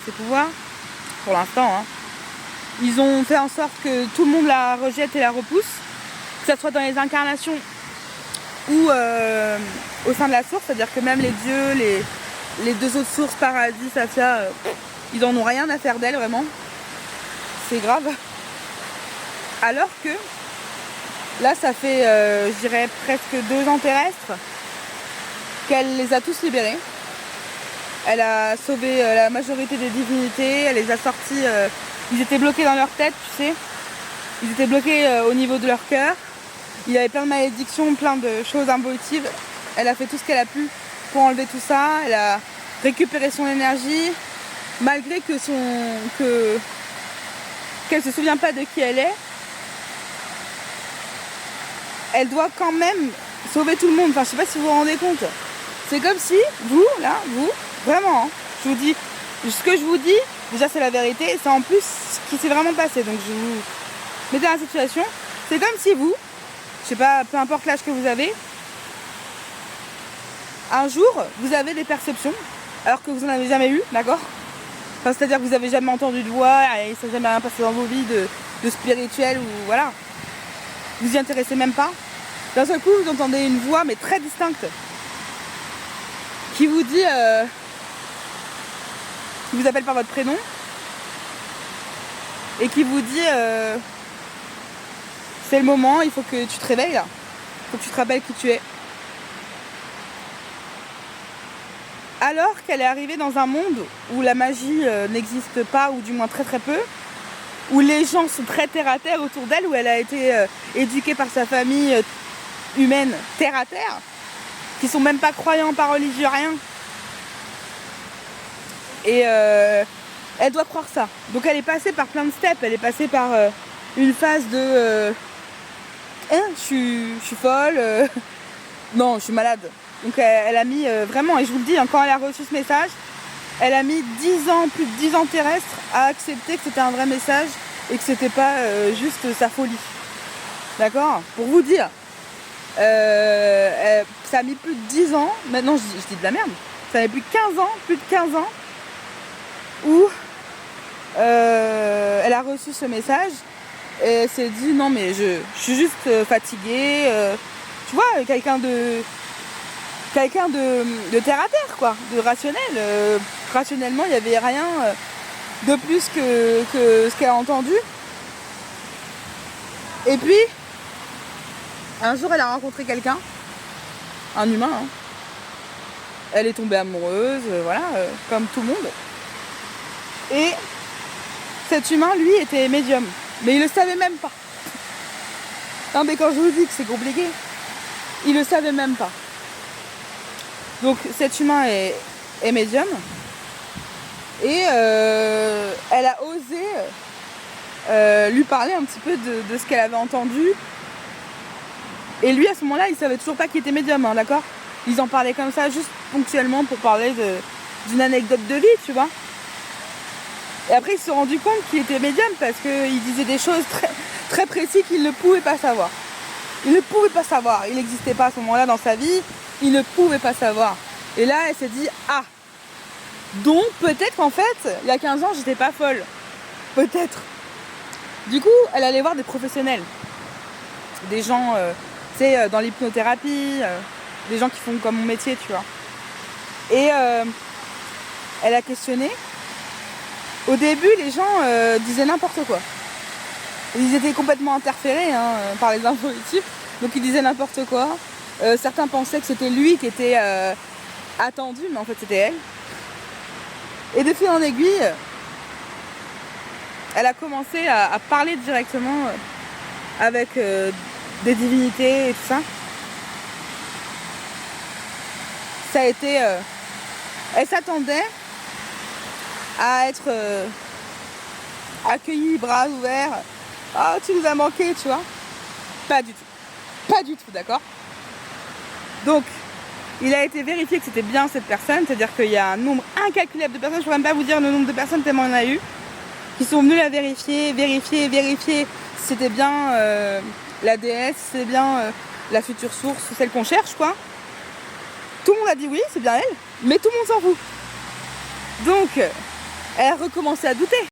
ses pouvoirs, pour l'instant. Hein. Ils ont fait en sorte que tout le monde la rejette et la repousse, que ce soit dans les incarnations ou au sein de la source, c'est-à-dire que même les dieux, les deux autres sources, Paradis, Safia, ils en ont rien à faire d'elle, vraiment. C'est grave. Alors que là, ça fait, je dirais, presque 2 ans terrestres qu'elle les a tous libérés. Elle a sauvé la majorité des divinités, elle les a sortis, ils étaient bloqués dans leur tête, tu sais. Ils étaient bloqués au niveau de leur cœur. Il y avait plein de malédictions, plein de choses involutives. Elle a fait tout ce qu'elle a pu pour enlever tout ça. Elle a récupéré son énergie, malgré que qu'elle se souvient pas de qui elle est. Elle doit quand même sauver tout le monde. Enfin, je sais pas si vous vous rendez compte. C'est comme si vous, là, vous, vraiment, hein, je vous dis, ce que je vous dis, déjà c'est la vérité, et c'est en plus ce qui s'est vraiment passé. Donc je vous mettez dans la situation. C'est comme si vous, je sais pas, peu importe l'âge que vous avez, un jour, vous avez des perceptions, alors que vous n'en avez jamais eu, d'accord? Enfin, c'est-à-dire que vous n'avez jamais entendu de voix, et ça n'a jamais rien passé dans vos vies de spirituel, ou voilà. Vous y intéressez même pas. D'un seul coup, vous entendez une voix, mais très distincte, qui vous dit, qui vous appelle par votre prénom, et qui vous dit, c'est le moment, il faut que tu te réveilles là, il faut que tu te rappelles qui tu es. Alors qu'elle est arrivée dans un monde où la magie n'existe pas, ou du moins très très peu, où les gens sont très terre à terre autour d'elle, où elle a été éduquée par sa famille humaine terre à terre, qui sont même pas croyants, pas religieux, rien. Et elle doit croire ça. Donc elle est passée par plein de steps, elle est passée par une phase de je suis folle, non, je suis malade. Donc elle a mis vraiment, et je vous le dis, hein, quand elle a reçu ce message, elle a mis 10 ans, plus de 10 ans terrestres à accepter que c'était un vrai message et que c'était pas juste sa folie. D'accord? Pour vous dire, ça a mis plus de 10 ans, maintenant je dis de la merde, ça a mis plus de 15 ans où elle a reçu ce message et elle s'est dit non mais je suis juste fatiguée, tu vois, quelqu'un de terre à terre, quoi, de rationnel. Rationnellement, il n'y avait rien de plus que ce qu'elle a entendu. Et puis, un jour, elle a rencontré quelqu'un, un humain. Hein. Elle est tombée amoureuse, voilà, comme tout le monde. Et cet humain, lui, était médium. Mais il le savait même pas. Non, mais quand je vous dis que c'est compliqué, il le savait même pas. Donc cet humain est médium et elle a osé lui parler un petit peu de ce qu'elle avait entendu. Et lui à ce moment-là il savait toujours pas qu'il était médium, hein, d'accord? Ils en parlaient comme ça juste ponctuellement pour parler d'une anecdote de vie, tu vois. Et après ils se sont rendus compte qu'il était médium parce qu'il disait des choses très, très précises qu'il ne pouvait pas savoir. Il ne pouvait pas savoir, il n'existait pas à ce moment-là dans sa vie. Il ne pouvait pas savoir. Et là, elle s'est dit, ah, donc peut-être qu'en fait, il y a 15 ans, j'étais pas folle. Peut-être. Du coup, elle allait voir des professionnels. Des gens, tu sais, dans l'hypnothérapie, des gens qui font comme mon métier, tu vois. Et elle a questionné. Au début, les gens disaient n'importe quoi. Ils étaient complètement interférés hein, par les intuitifs. Donc ils disaient n'importe quoi. Certains pensaient que c'était lui qui était attendu, mais en fait c'était elle. Et de fil en aiguille, elle a commencé à parler directement avec des divinités et tout ça. Ça a été... elle s'attendait à être accueillie, bras ouverts. Ah, tu nous as manqué, tu vois. Pas du tout. Pas du tout, d'accord? Donc, il a été vérifié que c'était bien cette personne, c'est-à-dire qu'il y a un nombre incalculable de personnes, je ne pourrais même pas vous dire le nombre de personnes tellement il y en a eu, qui sont venus la vérifier si c'était bien la déesse, si c'était bien la future source, celle qu'on cherche, quoi. Tout le monde a dit oui, c'est bien elle, mais tout le monde s'en fout. Donc, Elle a recommencé à douter.